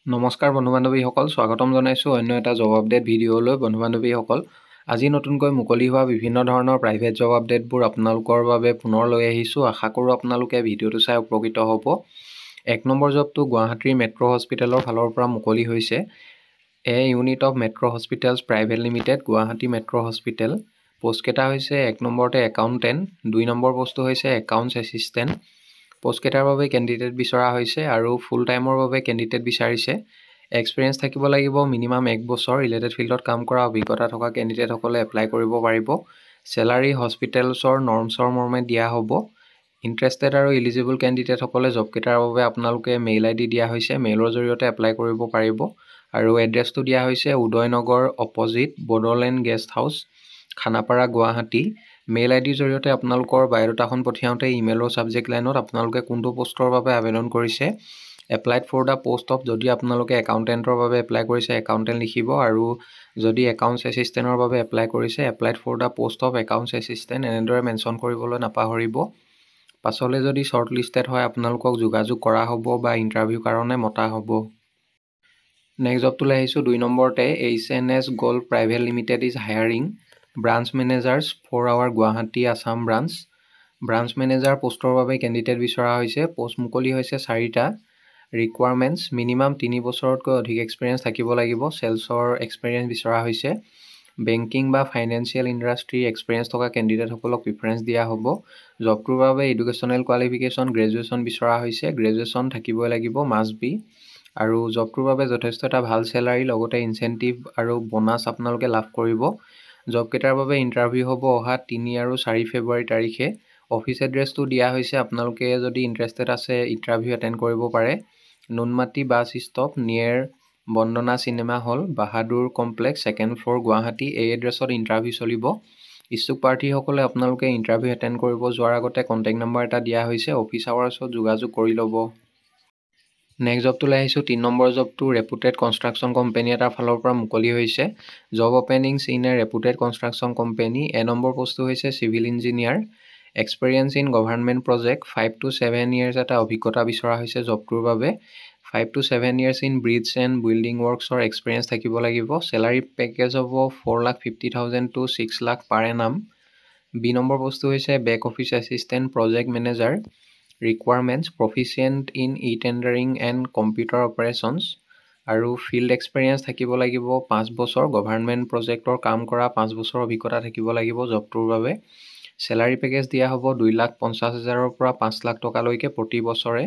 নমস্কাৰ বন্ধু বান্ধৱীসকল, স্বাগতম জনাইছোঁ অন্য এটা জব আপডেট ভিডিঅ'লৈ। বন্ধু বান্ধৱীসকল, আজি নতুনকৈ মুকলি হোৱা বিভিন্ন ধৰণৰ প্ৰাইভেট জব আপডেটবোৰ আপোনালোকৰ বাবে পুনৰ লৈ আহিছোঁ। আশা কৰোঁ আপোনালোকে ভিডিঅ'টো চাই উপকৃত হ'ব। 1 নম্বৰ জবটো গুৱাহাটীৰ মেট্ৰ' হস্পিটেলৰ ফালৰ পৰা মুকলি হৈছে। A unit of metro' hospitals private limited, Guwahati metro' hospital. পোষ্টকেইটা হৈছে 1 নম্বৰতে একাউণ্টেণ্ট, 2 নম্বৰ পোষ্টটো হৈছে একাউণ্টছ এছিষ্টেণ্ট। পোষ্টকেইটাৰ বাবে কেণ্ডিডেট বিচৰা হৈছে আৰু ফুল টাইমৰ বাবে কেণ্ডিডেট বিচাৰিছে। এক্সপিৰিয়েঞ্চ থাকিব লাগিব মিনিমাম 1 বছৰ। ৰিলেটেড ফিল্ডত কাম কৰা অভিজ্ঞতা থকা কেণ্ডিডেটসকলে এপ্লাই কৰিব পাৰিব। চেলাৰী হস্পিটেলছৰ নৰ্মছৰ মৰ্মে দিয়া হ'ব। ইণ্টাৰেষ্টেড আৰু ইলিজিবল কেণ্ডিডেটসকলে জবকেইটাৰ বাবে আপোনালোকে মেইল ID দিয়া হৈছে। মেইলৰ জৰিয়তে এপ্লাই কৰিব পাৰিব আৰু এড্ৰেছটো দিয়া হৈছে Udaynagar opposite Bodoland guest house, Khanapara, Guwahati. Mail IDৰ জৰিয়তে আপোনালোকৰ বায়'ডাটাখন পঠিয়াওঁতে ইমেইলৰ ছাবজেক্ট লাইনত আপোনালোকে কোনটো পোষ্টৰ বাবে আবেদন কৰিছে, applied for the post of, যদি আপোনালোকে একাউণ্টেণ্টৰ বাবে এপ্লাই কৰিছে একাউণ্টেণ্ট লিখিব, আৰু যদি একাউণ্টছ এছিষ্টেণ্টৰ বাবে এপ্লাই কৰিছে applied for the post of accounts assistant এনেদৰে মেনশ্যন কৰিবলৈ নাপাহৰিব। পাছলৈ যদি শ্বৰ্ট লিষ্টেড হয় আপোনালোকক যোগাযোগ কৰা হ'ব বা ইণ্টাৰভিউৰ কাৰণে মতা হ'ব। নেক্সট জবটোলৈ আহিছোঁ। 2 নম্বৰতে HNS gold private limited is hiring branch managers for our Guwahati Assam branch. Branch manager পোষ্টৰ বাবে কেণ্ডিডেট বিচৰা হৈছে। পোষ্ট মুকলি হৈছে 4টা। ৰিকুৱাৰমেণ্টছ মিনিমাম 3 বছৰতকৈ অধিক এক্সপিৰিয়েঞ্চ থাকিব লাগিব। চেলছৰ এক্সপিৰিয়েঞ্চ বিচৰা হৈছে। বেংকিং বা ফাইনেন্সিয়েল ইণ্ডাষ্ট্ৰী এক্সপিৰিয়েঞ্চ থকা কেণ্ডিডেটসকলক প্ৰিফাৰেঞ্চ দিয়া হ'ব। জবটোৰ বাবে এডুকেশ্যনেল কোৱালিফিকেশ্যন গ্ৰেজুৱেশ্যন বিচৰা হৈছে। গ্ৰেজুৱেশ্যন থাকিবই লাগিব, মাষ্ট বি। আৰু জবটোৰ বাবে যথেষ্ট এটা ভাল চেলাৰী, লগতে ইনচেণ্টিভ আৰু বোনাছ আপোনালোকে লাভ কৰিব। জবকেইটাৰ বাবে ইণ্টাৰভিউ হ'ব অহা 3 আৰু 4 ফেব্ৰুৱাৰী তাৰিখে। অফিচ এড্ৰেছটো দিয়া হৈছে। আপোনালোকে যদি ইণ্টাৰেষ্টেড আছে ইণ্টাৰভিউ এটেণ্ড কৰিব পাৰে। নুনমাটি বাছ ষ্টপ নিয়েৰ বন্দনা চিনেমা হল, বাহাদুৰ কমপ্লেক্স, 2nd ফ্ল'ৰ, গুৱাহাটী। এই এড্ৰেছত ইণ্টাৰভিউ চলিব। ইচ্ছুক প্ৰাৰ্থীসকলে আপোনালোকে ইণ্টাৰভিউ এটেণ্ড কৰিব যোৱাৰ আগতে কণ্টেক্ট নম্বৰ এটা দিয়া হৈছে। অফিচ আৱাৰ্ছত যোগাযোগ কৰি ল'ব। নেক্সট জবটোলৈ আহিছোঁ। 3 নম্বৰ জবটো ৰেপুটেড কনষ্ট্ৰাকশ্যন কোম্পানী এটাৰ ফালৰ পৰা মুকলি হৈছে। Job openings in a reputed construction company. 1 নম্বৰ পোষ্টটো হৈছে civil engineer. Experience in government project 5 to 7 years এটা অভিজ্ঞতা বিচৰা হৈছে জবটোৰ বাবে। 5 to 7 years in bridge and building ৱৰ্কছৰ এক্সপিৰিয়েঞ্চ থাকিব লাগিব। চেলাৰী পেকেজ হ'ব 4,50,000 to 6 লাখ পাৰ এনাম। 2 নম্বৰ পোষ্টটো হৈছে back office assistant project manager. Requirements proficient in e-tendering and computer operations আৰু ফিল্ড এক্সপিৰিয়েঞ্চ থাকিব লাগিব 5 বছৰ। গভৰ্ণমেণ্ট প্ৰজেক্টৰ কাম কৰা 5 বছৰ অভিজ্ঞতা থাকিব লাগিব জবটোৰ বাবে। চেলাৰী পেকেজ দিয়া হ'ব 2,50,000 পৰা 5 লাখ টকালৈকে প্ৰতি বছৰে।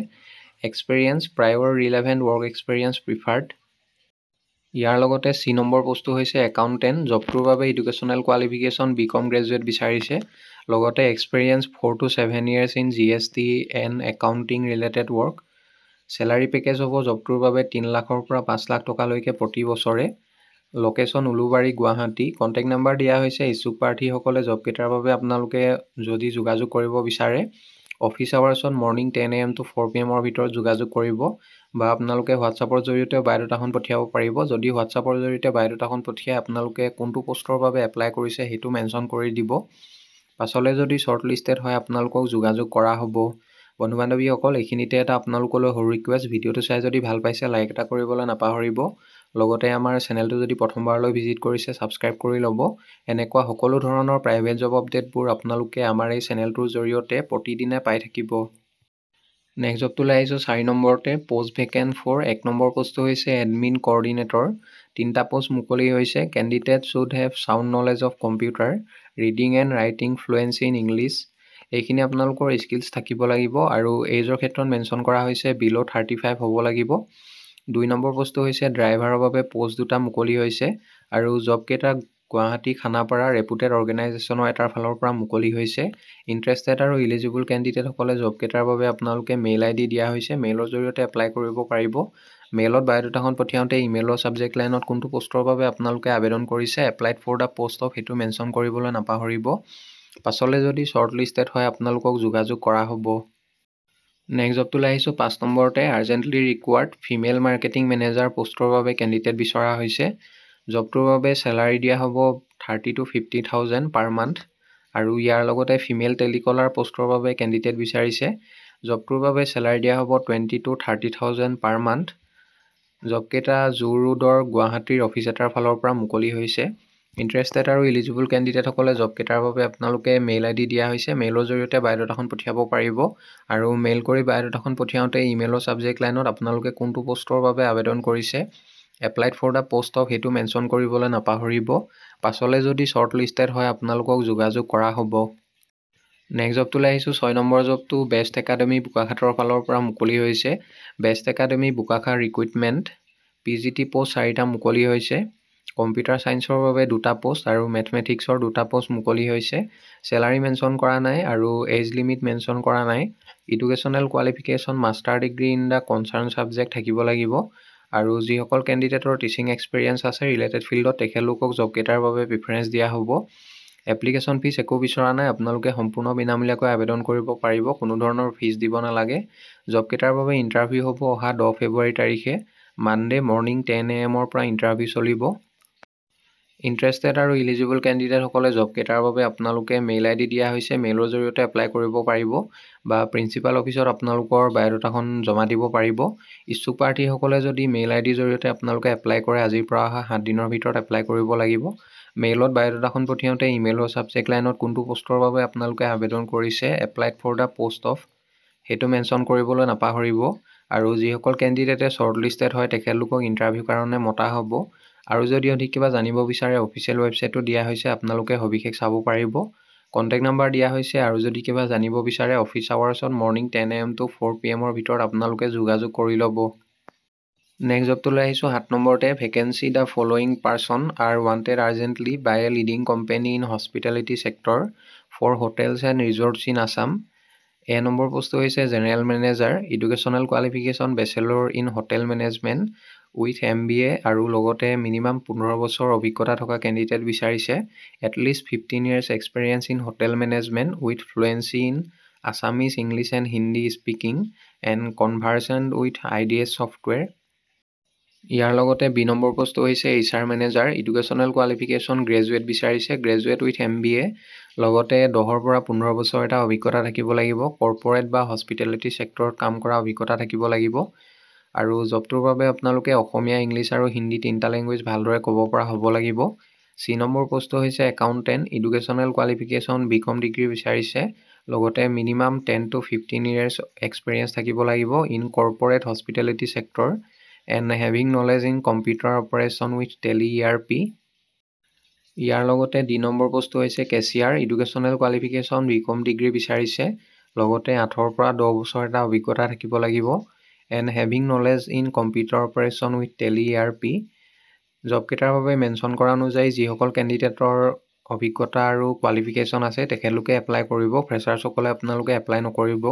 Experience prior relevant work experience preferred. ইয়াৰ লগতে C নম্বৰ পোষ্টটো হৈছে একাউণ্টেণ্ট। জবটোৰ বাবে এডুকেশ্যনেল কোৱালিফিকেশ্যন BCom গ্ৰেজুৱেট বিচাৰিছে। লগতে experience 4 to 7 years in GST and accounting related work. Salary package হ'ব জবটোৰ বাবে 3 লাখৰ পৰা 5 লাখ টকালৈকে প্ৰতি বছৰে। Location Ulubari, Guwahati. Contact number দিয়া হৈছে। ইচ্ছুক প্ৰাৰ্থীসকলে জবকেইটাৰ বাবে আপোনালোকে যদি যোগাযোগ কৰিব বিচাৰে office আৱাৰ্ছত morning 10 AM to 4 PM ভিতৰত যোগাযোগ কৰিব, বা আপোনালোকে হোৱাটছআপৰ জৰিয়তে বায়'ডাটাখন পঠিয়াব পাৰিব। যদি হোৱাটছআপৰ জৰিয়তে বায়'ডাটাখন পঠিয়াই আপোনালোকে কোনটো পোষ্টৰ বাবে এপ্লাই কৰিছে সেইটো মেনশ্যন কৰি দিব। পাছলৈ যদি শ্বৰ্ট লিষ্টেড হয় আপোনালোকক যোগাযোগ কৰা হ'ব। বন্ধু বান্ধৱীসকল, এইখিনিতে এটা আপোনালোকলৈ সৰু ৰিকুৱেষ্ট, ভিডিঅ'টো চাই যদি ভাল পাইছে লাইক এটা কৰিবলৈ নাপাহৰিব। লগতে আমাৰ চেনেলটো যদি প্ৰথমবাৰলৈ ভিজিট কৰিছে ছাবস্ক্ৰাইব কৰি ল'ব। এনেকুৱা সকলো ধৰণৰ প্ৰাইভেট জব আপডেটবোৰ আপোনালোকে আমাৰ এই চেনেলটোৰ জৰিয়তে প্ৰতিদিনে পাই থাকিব। নেক্সট জবটোলৈ আহিছোঁ। 4 নম্বৰতে পোষ্ট ভেকেণ্ট ফৰ 1 নম্বৰ পোষ্টটো হৈছে এডমিন কৰ্ডিনেটৰ। 3টা পোষ্ট মুকলি হৈছে। Candidate should have sound knowledge of computer, reading and writing fluency in English. এইখিনি আপোনালোকৰ স্কিলছ থাকিব লাগিব আৰু এইজৰ ক্ষেত্ৰত মেনশ্যন কৰা হৈছে বিল' 35 হ'ব লাগিব। 2 নম্বৰ পোষ্টটো হৈছে ড্ৰাইভাৰৰ বাবে পোষ্ট 2টা মুকলি হৈছে আৰু জবকেইটা গুৱাহাটী খানাপাৰা ৰেপুটেড অৰ্গেনাইজেশ্যনৰ এটাৰ ফালৰ পৰা মুকলি হৈছে। ইণ্টাৰেষ্টেড আৰু ইলিজিবল কেণ্ডিডেটসকলে জবকেইটাৰ বাবে আপোনালোকে মেইল ID দিয়া হৈছে। মেইলৰ জৰিয়তে এপ্লাই কৰিব পাৰিব। মেইলত বায়'ডাটাখন পঠিয়াওঁতে ইমেইলৰ ছাবজেক্ট লাইনত কোনটো পোষ্টৰ বাবে আপোনালোকে আবেদন কৰিছে applied for the post of সেইটো মেনশ্যন কৰিবলৈ নাপাহৰিব। পাছলৈ যদি শ্বৰ্ট লিষ্টেড হয় আপোনালোকক যোগাযোগ কৰা হ'ব। নেক্সট জবটোলৈ আহিছোঁ। 5 নম্বৰতে urgently required female marketing manager পোষ্টৰ বাবে কেণ্ডিডেট বিচৰা হৈছে। জবটোৰ বাবে চেলাৰী দিয়া হ'ব 30 to 50,000 পাৰ মান্থ আৰু ইয়াৰ লগতে ফিমেল টেলিকলাৰ পোষ্টৰ বাবে কেণ্ডিডেট বিচাৰিছে। জবটোৰ বাবে চেলাৰী দিয়া হ'ব 20 to 30,000 পাৰ মান্থ। জবকেইটা জু ৰোডৰ গুৱাহাটীৰ অফিচ এটাৰ ফালৰ পৰা মুকলি হৈছে। ইণ্টাৰেষ্টেড আৰু ইলিজিবল কেণ্ডিডেটসকলে জবকেইটাৰ বাবে আপোনালোকে মেইল ID দিয়া হৈছে। মেইলৰ জৰিয়তে বায়'ডাটাখন পঠিয়াব পাৰিব আৰু মেইল কৰি বায়'ডাটাখন পঠিয়াওঁতে ইমেইলৰ ছাবজেক্ট লাইনত আপোনালোকে কোনটো পষ্টৰ বাবে আবেদন কৰিছে, applied for the post of সেইটো মেনশ্যন কৰিবলৈ নাপাহৰিব। পাছলৈ যদি শ্বৰ্ট লিষ্টেড হয় আপোনালোকক যোগাযোগ কৰা হ'ব। নেক্সট জবটোলৈ আহিছোঁ। 6 নম্বৰ জবটো বেষ্ট একাডেমী বোকাখাতৰ ফালৰ পৰা মুকলি হৈছে। Best academy Bokakhat recruitment PGT post 4টা মুকলি হৈছে। কম্পিউটাৰ ছায়েন্সৰ বাবে 2টা পোষ্ট আৰু মেথমেটিক্সৰ 2টা পোষ্ট মুকলি হৈছে। চেলাৰী মেনশ্যন কৰা নাই আৰু এজ লিমিট মেনশ্যন কৰা নাই। Educational qualification master degree in the concerned subject থাকিব লাগিব আৰু যিসকল কেণ্ডিডেটৰ টিচিং এক্সপিৰিয়েঞ্চ আছে ৰিলেটেড ফিল্ডত তেখেতলোকক জবকেইটাৰ বাবে প্ৰিফাৰেঞ্চ দিয়া হ'ব। এপ্লিকেশ্যন ফিজ একো বিচৰা নাই, আপোনালোকে সম্পূৰ্ণ বিনামূলীয়াকৈ আবেদন কৰিব পাৰিব, কোনো ধৰণৰ ফিজ দিব নালাগে। জবকেইটাৰ বাবে ইণ্টাৰভিউ হ'ব অহা 10 ফেব্ৰুৱাৰী তাৰিখে মানডে মৰ্ণিং 10 AM পৰা ইণ্টাৰভিউ চলিব। ইণ্টাৰেষ্টেড আৰু ইলিজিবল কেণ্ডিডেটসকলে জবকেইটাৰ বাবে আপোনালোকে মেইল ID দিয়া হৈছে। মেইলৰ জৰিয়তে এপ্লাই কৰিব পাৰিব বা প্ৰিন্সিপাল অফিচত আপোনালোকৰ বায়'ডাটাখন জমা দিব পাৰিব। ইচ্ছুক প্ৰাৰ্থীসকলে যদি মেইল ID জৰিয়তে আপোনালোকে এপ্লাই কৰে আজিৰ পৰা অহা 7 দিনৰ ভিতৰত এপ্লাই কৰিব লাগিব। মেইলত বায়'ডাটাখন পঠিয়াওঁতে ইমেইলৰ ছাবজেক্ট লাইনত কোনটো পষ্টৰ বাবে আপোনালোকে আবেদন কৰিছে, applied for the post of সেইটো মেনশ্যন কৰিবলৈ নাপাহৰিব আৰু যিসকল কেণ্ডিডেটে শ্বৰ্ট লিষ্টেড হয় তেখেতলোকক ইণ্টাৰভিউৰ কাৰণে মতা হ'ব। আৰু যদি অধিক কিবা জানিব বিচাৰে অফিচিয়েল ৱেবছাইটটো দিয়া হৈছে, আপোনালোকে সবিশেষ চাব পাৰিব। কণ্টেক্ট নাম্বাৰ দিয়া হৈছে আৰু যদি কিবা জানিব বিচাৰে office আৱাৰ্ছত morning 10 AM to 4 PM ভিতৰত আপোনালোকে যোগাযোগ কৰি ল'ব। নেক্সট জবটোলৈ আহিছোঁ। 7 নম্বৰতে vacancy the following person are wanted urgently by a leading company in hospitality sector for hotels and resorts in Assam. A number পোষ্টটো হৈছে general manager, educational qualification bachelor in hotel management with MBA আৰু লগতে minimum 15 বছৰ অভিজ্ঞতা থকা candidate বিচাৰিছে। At least 15 years experience in hotel management with fluency in Assamese, English and Hindi speaking and conversant with IDS software. ইয়াৰ লগতে 2 নম্বৰ পোষ্টটো হৈছে HR manager, educational qualification graduate বিচাৰিছে, গ্ৰেজুৱেট উইথ MBA লগতে 10 পৰা 15 বছৰ এটা অভিজ্ঞতা থাকিব লাগিব। কৰ্পৰেট বা হস্পিটেলিটি ছেক্টৰত কাম কৰা অভিজ্ঞতা থাকিব লাগিব আৰু জবটোৰ বাবে আপোনালোকে অসমীয়া, ইংলিছ আৰু হিন্দী 3টা লেংগুৱেজ ভালদৰে ক'ব পৰা হ'ব লাগিব। C নম্বৰ পোষ্টটো হৈছে accountant, educational qualification BCom degree বিচাৰিছে, লগতে মিনিমাম 10 to 15 years এক্সপিৰিয়েঞ্চ থাকিব লাগিব in corporate hospitality sector and having knowledge in computer operation with Tally ERP। ইয়াৰ লগতে D নম্বৰ পোষ্টটো হৈছে cashier, educational qualification BCom degree বিচাৰিছে, লগতে 8 পৰা 10 বছৰ এটা অভিজ্ঞতা থাকিব লাগিব and having knowledge in computer operation with Tally ERP। জবকেইটাৰ বাবে মেনশ্যন কৰা অনুযায়ী যিসকল কেণ্ডিডেটৰ অভিজ্ঞতা আৰু কোৱালিফিকেশ্যন আছে তেখেতলোকে এপ্লাই কৰিব, ফ্ৰেছাৰ্ছসকলে আপোনালোকে এপ্লাই নকৰিব।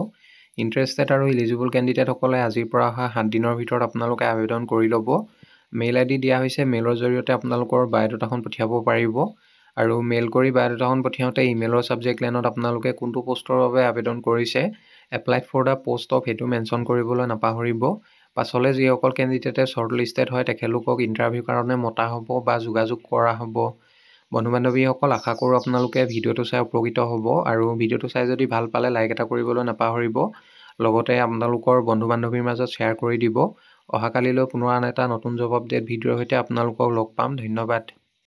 ইণ্টাৰেষ্টেড আৰু ইলিজিবল কেণ্ডিডেটসকলে আজিৰ পৰা অহা 7 দিনৰ ভিতৰত আপোনালোকে আবেদন কৰি ল'ব। মেইল ID দিয়া হৈছে, মেইলৰ জৰিয়তে আপোনালোকৰ বায়'ডাটাখন পঠিয়াব পাৰিব আৰু মেইল কৰি বায়'ডাটাখন পঠিয়াওঁতে ইমেইলৰ ছাবজেক্ট লাইনত আপোনালোকে কোনটো পষ্টৰ বাবে আবেদন কৰিছে, applied for the post of সেইটো মেনশ্যন কৰিবলৈ নাপাহৰিব। পাছলৈ যিসকল কেণ্ডিডেটে শ্বৰ্ট লিষ্টেড হয় তেখেতলোকক ইণ্টাৰভিউৰ কাৰণে মতা হ'ব বা যোগাযোগ কৰা হ'ব। বন্ধু বান্ধৱীসকল, আশা কৰোঁ আপোনালোকে ভিডিঅ'টো চাই উপকৃত হ'ব আৰু ভিডিঅ'টো চাই যদি ভাল পালে লাইক এটা কৰিবলৈ নাপাহৰিব, লগতে আপোনালোকৰ বন্ধু বান্ধৱীৰ মাজত শ্বেয়াৰ কৰি দিব। অহাকালিলৈ পুনৰ আন এটা নতুন জব আপডেট ভিডিঅ'ৰ সৈতে আপোনালোকক লগ পাম। ধন্যবাদ।